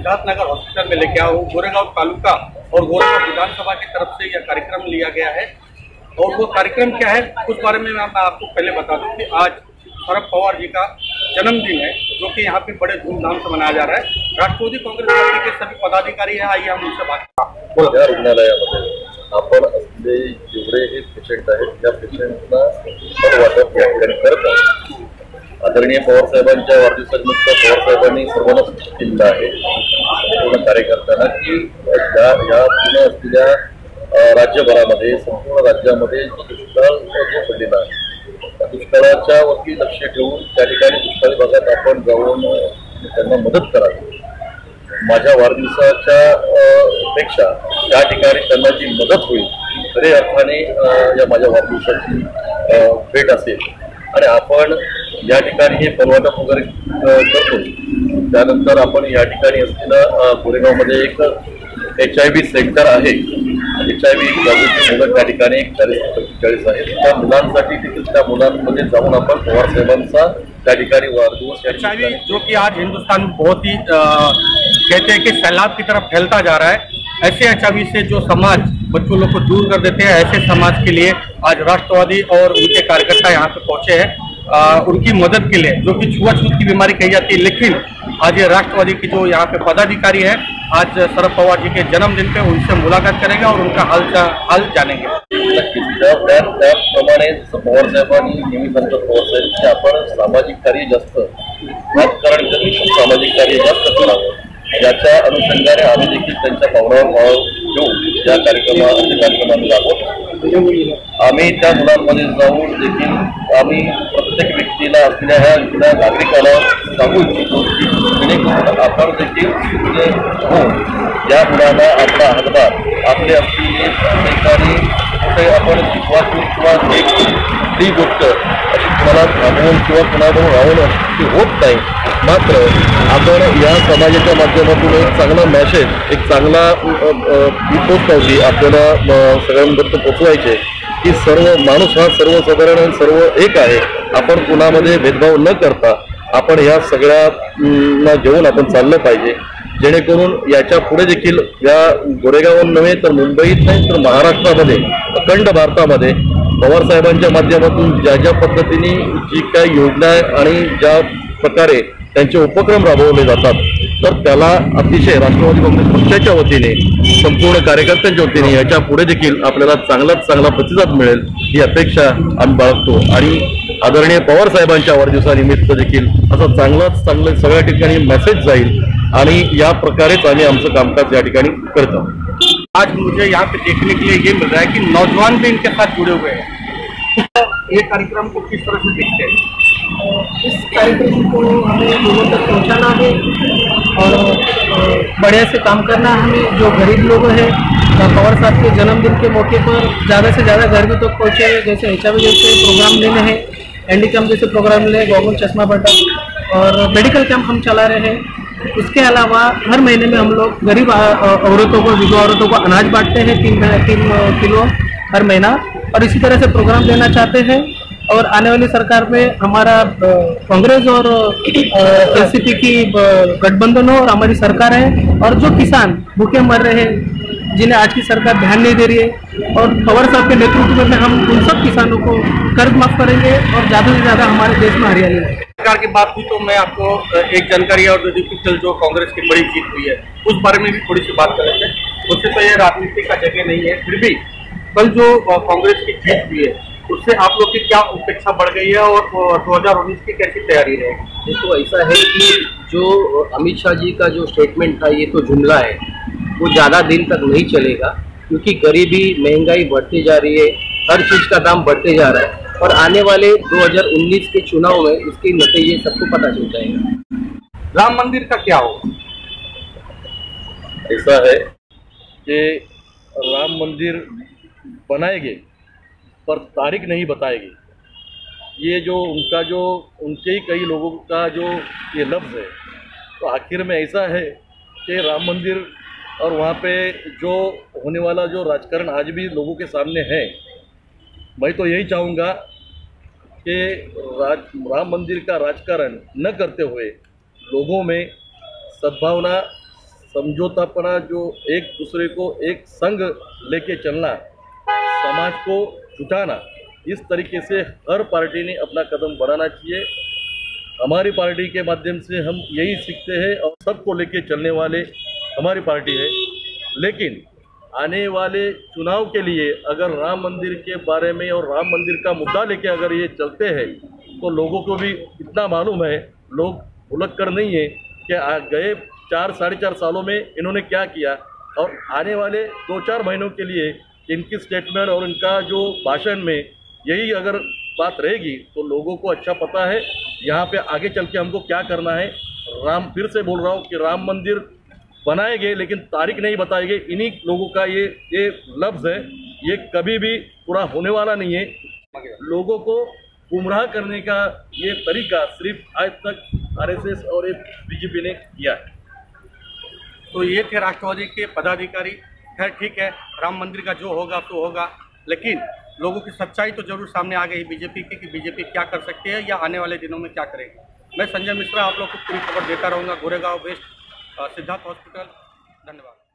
Siddharthnagar hospital में लेके आया हूँ। गोरेगांव तालुका और गोरेगांव विधानसभा की तरफ से यह कार्यक्रम लिया गया है। और वो कार्यक्रम क्या है उस बारे में मैं आपको पहले बता दूं कि आज शरद पवार जी का जन्मदिन है, जो कि यहाँ पे बड़े धूमधाम से मनाया जा रहा है। राष्ट्रवादी कांग्रेस पार्टी के सभी पदाधिकारी हैं, आइए हम उनसे बात करें। या रुग्णालयामध्ये आपण असले जेवढे हे पेशंट आहेत त्या पेशंटना फळ वाटप या ठिकाणी करत आहोत। आदरणीय पवार साहेबांच्या वाढदिवसानिमित्त पवार साहेबांनी सर्वांना सूचित केलेलं आहे संपूर्ण कार्यकर्त्यांना की या पूर्ण असलेल्या राज्यभरामध्ये संपूर्ण राज्यामध्ये दुष्काळ जो पडलेला आहे त्या दुष्काळाच्या वरती लक्ष ठेवून त्या ठिकाणी दुष्काळी भागात आपण जाऊन त्यांना मदत करावी। माझ्या वाढदिवसाच्या पेक्षा त्या ठिकाणी त्यांना जी मदत होईल खरे अर्थाने या माझ्या वाढदिवसाची भेट असेल। आणि आपण या ठिकाणी हे फलवाटप वगैरे करतो। त्यानंतर आपण या ठिकाणी असलेलं गोरेगावमध्ये एक HIV सेंटर आहे। HIV जागृती मुलं त्या ठिकाणी 40-45 आहेत। त्या मुलांसाठी तिथे त्या मुलांमध्ये जाऊन आपण पवार साहेबांचा त्या ठिकाणी वाढदिवस HIV जो कि आज हिंदुस्तान में बहुत ही कहते हैं कि सैलाब की तरफ फैलता जा रहा है। ऐसे HIV से जो समाज बच्चों लोग को दूर कर देते हैं, ऐसे समाज के लिए आज राष्ट्रवादी और उनके कार्यकर्ता यहाँ पे पहुंचे हैं उनकी मदद के लिए, जो कि छुआछूत की बीमारी कही जाती है। लेकिन आज ये राष्ट्रवादी की जो यहाँ पे पदाधिकारी है आज शरद पवार जी के जन्मदिन पे उनसे मुलाकात करेंगे और उनका हाल जानेंगे। त्याप्रमाणे जसं पवार साहेबांनी नेहमी सांगतात पवार साहेब की आपण सामाजिक कार्य जास्त राजकारण कमी सामाजिक कार्य जास्त करावं। याच्या अनुषंगाने आम्ही देखील त्यांच्या पावलावर पाऊल घेऊन या कार्यक्रमाला राबवतो। आम्ही त्या मुलांमध्ये जाऊन देखील आम्ही प्रत्येक व्यक्तीला असलेल्या ह्या नागरिकाला सांगू इच्छितो की जेणेकरून आपण देखील होऊन या मुलांना आपला हातभार आपले असलेले सरकारी कुठे आपण शिकवायची किंवा ती गोष्ट अशी कुणाला थांबवून किंवा कुणाकडून राहून ती होत नाही। मात्र आपण या समाजाच्या माध्यमातून एक चांगला मेसेज एक चांगला पोचपावती आपल्याला सगळ्यांपर्यंत पोचवायचे की सर्व माणूस हा सर्वसाधारण सर्व एक आहे। आपण कुणामध्ये भेदभाव न करता आपण या सगळ्यांना घेऊन आपण चाललं पाहिजे, जेणेकरून याच्या पुढे देखील या गोरेगाव नव्हे तर मुंबईत नाही तर महाराष्ट्रामध्ये अखंड भारतामध्ये पवार साहेबांच्या माध्यमातून ज्या पद्धतीने जी काही योजना आणि ज्या प्रकारे त्यांचे उपक्रम राबवले जातात तर त्याला अतिशय राष्ट्रवादी काँग्रेस पक्षाच्या वतीने संपूर्ण कार्यकर्त्यांच्या वतीने याच्या पुढे देखील आपल्याला चांगलाच चांगला प्रतिसाद मिळेल ही अपेक्षा आम्ही बाळगतो। आणि आदरणीय पवार साहेबांच्या वाढदिवसानिमित्त देखील असं चांगले सगळ्या ठिकाणी मेसेज जाईल आणि या प्रकारेच आम्ही आमचं कामकाज या ठिकाणी करतो। आज मुझे यहाँ पे देखने के लिए ये मिल रहा है कि नौजवान भी इनके साथ जुड़े हुए हैं। ये कार्यक्रम को किस तरह से देखते हैं? इस कार्यक्रम को हमें लोगों तक पहुंचाना है और बढ़िया से काम करना है। हमें जो गरीब लोग हैं पवार साहब के जन्मदिन के मौके पर ज़्यादा से ज़्यादा गरीबों तक पहुँचे, जैसे HIV जैसे प्रोग्राम लेने हैं, हैंडीकैप जैसे प्रोग्राम ले, गॉगल चश्मा बटा और मेडिकल कैंप हम चला रहे हैं। इसके अलावा हर महीने में हम लोग गरीब औरतों को विधवा औरतों को अनाज बांटते हैं 3 किलो हर महीना, और इसी तरह से प्रोग्राम लेना चाहते हैं। और आने वाली सरकार में हमारा कांग्रेस और एनसीपी की गठबंधन हो और हमारी सरकार है, और जो किसान भूखे मर रहे हैं जिन्हें आज की सरकार ध्यान नहीं दे रही है, और पवार साहब के नेतृत्व में हम उन सब किसानों को कर्ज माफ करेंगे और ज़्यादा से ज़्यादा हमारे देश में हरियाली है। सरकार की बात हुई तो मैं आपको एक जानकारी और दे दूं कि जो कांग्रेस की बड़ी जीत हुई है उस बारे में भी थोड़ी सी बात कर लेते हैं। उससे तो ये राजनीति का जगह नहीं है, फिर भी कल जो कांग्रेस की जीत हुई है उससे आप लोग की क्या अपेक्षा बढ़ गई है और 2019 की कैसी तैयारी रहेगी? तो ऐसा है कि जो अमित शाह जी का जो स्टेटमेंट था ये तो जुमला है, वो ज़्यादा दिन तक नहीं चलेगा, क्योंकि गरीबी महंगाई बढ़ती जा रही है, हर चीज़ का दाम बढ़ते जा रहा है, और आने वाले 2019 के चुनाव में इसके नतीजे सबको पता चल जाएगा। राम मंदिर का क्या होगा? ऐसा है कि राम मंदिर बनाएंगे पर तारीख नहीं बताएगी। ये जो उनके ही कई लोगों का जो ये लफ्ज़ है, तो आखिर में ऐसा है कि राम मंदिर और वहाँ पे जो होने वाला जो राजकारण आज भी लोगों के सामने है, मैं तो यही चाहूँगा कि राम मंदिर का राजकारण न करते हुए लोगों में सद्भावना, समझौतापना, जो एक दूसरे को एक संग लेके चलना, समाज को जुटाना, इस तरीके से हर पार्टी ने अपना कदम बढ़ाना चाहिए। हमारी पार्टी के माध्यम से हम यही सीखते हैं और सबको लेके चलने वाले हमारी पार्टी है। लेकिन आने वाले चुनाव के लिए अगर राम मंदिर के बारे में और राम मंदिर का मुद्दा लेके अगर ये चलते हैं तो लोगों को भी इतना मालूम है, लोग भुलक कर नहीं है कि गए 4-4.5 सालों में इन्होंने क्या किया, और आने वाले 2-4 महीनों के लिए इनकी स्टेटमेंट और इनका जो भाषण में यही अगर बात रहेगी तो लोगों को अच्छा पता है यहाँ पे आगे चल के हमको क्या करना है। फिर से बोल रहा हूँ कि राम मंदिर बनाएंगे लेकिन तारीख नहीं बताएंगे। इन्हीं लोगों का ये लफ्ज़ है, ये कभी भी पूरा होने वाला नहीं है। लोगों को गुमराह करने का ये तरीका सिर्फ आज तक आरएसएस और बीजेपी ने किया है। तो ये थे राष्ट्रवादी के पदाधिकारी। खैर ठीक है, राम मंदिर का जो होगा तो होगा, लेकिन लोगों की सच्चाई तो जरूर सामने आ गई बीजेपी की कि बीजेपी क्या कर सकती है या आने वाले दिनों में क्या करेगी। मैं संजय मिश्रा आप लोग को पूरी खबर देता रहूँगा। Goregaon west Siddharth hospital. धन्यवाद।